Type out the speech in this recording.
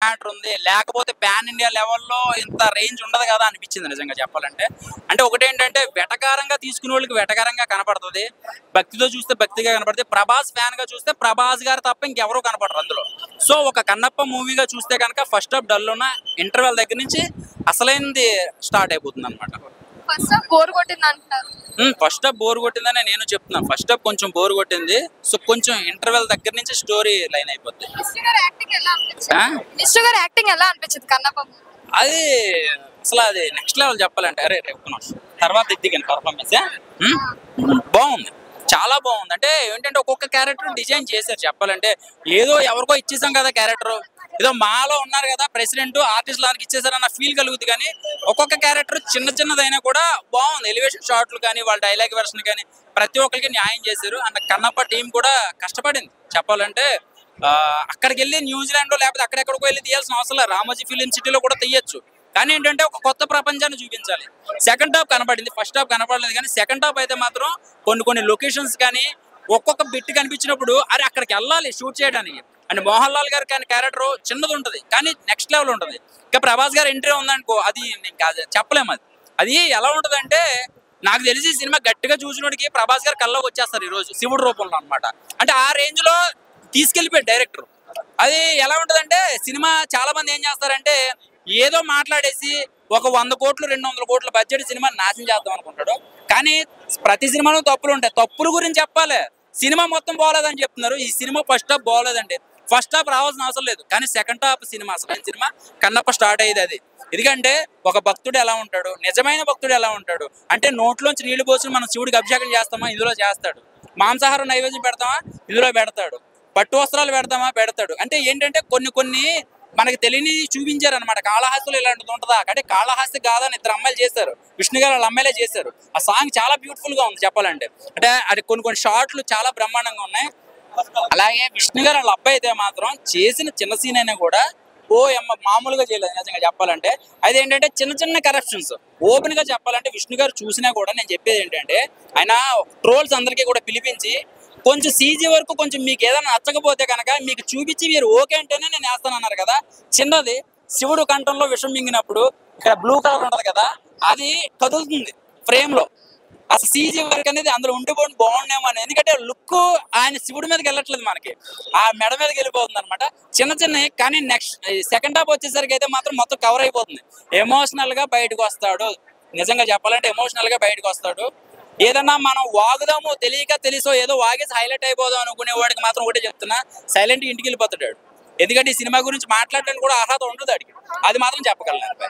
Matter ఉంది, లేకపోతే pan India లెవెల్లో ఇంత రేంజ్ ఉండదు కదా అనిపించింది నిజంగా చెప్పాలంటే. అంటే ఒకటేంటంటే వెటకారంగా తీసుకునే వాళ్ళకి వెటకారంగా కనపడుతుంది, భక్తితో చూస్తే భక్తిగా కనపడుతుంది, ప్రభాస్ ఫ్యాన్ గా చూస్తే ప్రభాస్ గారు తప్ప ఇంకెవరూ కనపడరు అందులో. సో ఒక కన్నప్ప మూవీగా చూస్తే కనుక ఫస్ట్ హాఫ్ డల్ ఉన్న ఇంటర్వెల్ దగ్గర నుంచి అసలైనది స్టార్ట్ అయిపోతుంది అనమాట. ఫస్ట్ హాఫ్ బోర్ కొట్టింది అంటున్నారు. ఫస్ట్ హాఫ్ బోర్ కొట్టిందని నేను చెప్తున్నా. ఫస్ట్ హాఫ్ కొంచెం బోర్ కొట్టింది, సో కొంచెం ఇంటర్వెల్ దగ్గర నుంచి స్టోరీ లైన్ అయిపోద్ది. విష్ణు గారి యాక్టింగ్ ఎలా అనిపించింది? విష్ణు గారి యాక్టింగ్ ఎలా అనిపించింది కన్నప్ప? అది అసలు అది నెక్స్ట్ లెవెల్ చెప్పాలంటే. అరే రేపు తర్వాత దిగిన పర్ఫార్మెన్స్ బాగుంది, చాలా బాగుంది. అంటే ఏంటంటే ఒక్కొక్క క్యారెక్టర్ డిజైన్ చేశారు చెప్పాలంటే. ఏదో ఎవరికో ఇచ్చేసాం కదా క్యారెక్టర్, ఏదో మాలో ఉన్నారు కదా ప్రెసిడెంట్ ఆర్టిస్ట్ లాగా ఇచ్చేసారన్న ఫీల్ కలుగుతుంది. కానీ ఒక్కొక్క క్యారెక్టర్ చిన్న చిన్నదైనా కూడా బాగుంది. ఎలివేషన్ షాట్లు కానీ వాళ్ళ డైలాగ్ వెర్షన్ కానీ ప్రతి ఒక్కరికి న్యాయం చేశారు. అండ్ కన్నప్ప టీం కూడా కష్టపడింది చెప్పాలంటే. అక్కడికి వెళ్ళి న్యూజిలాండ్ లేకపోతే అక్కడెక్కడికో వెళ్ళి తీయాల్సిన అవసరం లేదు, రామోజీ ఫిలిం సిటీలో కూడా తీయచ్చు. కానీ ఏంటంటే ఒక కొత్త ప్రపంచాన్ని చూపించాలి. సెకండ్ హాఫ్ కనపడింది, ఫస్ట్ హాఫ్ కనపడలేదు. కానీ సెకండ్ హాఫ్ అయితే మాత్రం కొన్ని లొకేషన్స్ కానీ ఒక్కొక్క బిట్ కనిపించినప్పుడు అరే అక్కడికి వెళ్ళాలి షూట్ చేయడానికి. అండ్ మోహన్ లాల్ గారి కానీ క్యారెక్టర్ చిన్నది ఉంటుంది కానీ నెక్స్ట్ లెవెల్ ఉంటుంది. ఇంకా ప్రభాస్ గారు ఎంట్రీ ఉందనుకో, అది ఇంకా చెప్పలేము. అది ఎలా ఉంటుంది అంటే నాకు తెలిసి సినిమా గట్టిగా చూసినోడికి ప్రభాస్ గారు కల్లోకి వచ్చేస్తారు ఈ రోజు శివుడు రూపంలో అనమాట. అంటే ఆ రేంజ్ లో తీసుకెళ్లిపోయాడు డైరెక్టర్. అది ఎలా ఉంటదంటే సినిమా చాలా మంది ఏం చేస్తారంటే ఏదో మాట్లాడేసి ఒక 100 కోట్లు 200 కోట్ల బడ్జెట్ సినిమా నాశనం చేద్దాం అనుకుంటాడు. కానీ ప్రతి సినిమాలో తప్పులు ఉంటాయి, తప్పుల గురించి చెప్పాలి. సినిమా మొత్తం బాగోలేదని చెప్తున్నారు. ఈ సినిమా ఫస్ట్ హాఫ్ బాగోలేదండి, ఫస్ట్ హాఫ్ రావాల్సిన అవసరం లేదు. కానీ సెకండ్ హాఫ్ సినిమా అసలు సినిమా కన్నప్ప స్టార్ట్ అయ్యేది అది. ఎందుకంటే ఒక భక్తుడు ఎలా ఉంటాడు, నిజమైన భక్తుడు ఎలా ఉంటాడు అంటే నోట్లోంచి నీళ్లు పోసి మనం శివుడికి అభిషేకం చేస్తామా, ఇందులో చేస్తాడు. మాంసాహారం నైవేద్యం పెడతామా, ఇందులో పెడతాడు. పట్టు వస్త్రాలు పెడతామా, పెడతాడు. అంటే ఏంటంటే కొన్ని మనకి తెలియని చూపించారు అనమాట. కాళహస్తిలో ఇలాంటిది ఉంటుందా అంటే కాళహస్తి కాదని 2 అమ్మాయిలు చేశారు, విష్ణు గారు వాళ్ళ అమ్మాయిలే చేశారు. ఆ సాంగ్ చాలా బ్యూటిఫుల్ గా ఉంది చెప్పాలంటే. అంటే అది కొన్ని షార్ట్లు చాలా బ్రహ్మాండంగా ఉన్నాయి. అలాగే విష్ణు గారు వాళ్ళ అబ్బాయి అయితే మాత్రం చేసిన చిన్న సీన్ అయినా కూడా మామూలుగా చేయలేదు నిజంగా చెప్పాలంటే. అదేంటంటే చిన్న కరప్షన్స్ ఓపెన్ గా చెప్పాలంటే విష్ణు గారు చూసినా కూడా నేను చెప్పేది ఏంటంటే ఆయన ట్రోల్స్ అందరికీ కూడా పిలిపించి కొంచెం సీజీ వరకు కొంచెం మీకు ఏదైనా నచ్చకపోతే కనుక మీకు చూపించి మీరు ఓకే అంటేనే నేను వేస్తానన్నారు కదా. చిన్నది శివుడు కంఠంలో విషం మింగినప్పుడు ఇక్కడ బ్లూ కలర్ ఉంటది కదా, అది కదులుతుంది ఫ్రేమ్ లో. అసలు సీజీ వర్క్ అనేది అందులో ఉండిపోయి బాగుండేమో అని. ఎందుకంటే లుక్ ఆయన శివుడి మీదకి వెళ్ళట్లేదు, మనకి ఆ మెడ మీదకి వెళ్ళిపోతుంది అనమాట. చిన్నవి కానీ నెక్స్ట్ సెకండ్ హాఫ్ వచ్చేసరికి అయితే మాత్రం మొత్తం కవర్ అయిపోతుంది. ఎమోషనల్ గా బయటకు వస్తాడు, నిజంగా చెప్పాలంటే ఎమోషనల్ గా బయటకు వస్తాడు. ఏదన్నా మనం వాగుదాము తెలియక తెలుసో ఏదో వాగేసి హైలైట్ అయిపోదాం అనుకునే వాడికి మాత్రం ఒకటే చెప్తున్నా, సైలెంట్ ఇంటికి వెళ్ళిపోతాడు. ఎందుకంటే ఈ సినిమా గురించి మాట్లాడడానికి కూడా అర్హత ఉండదు అడిగి, అది మాత్రం చెప్పగలను.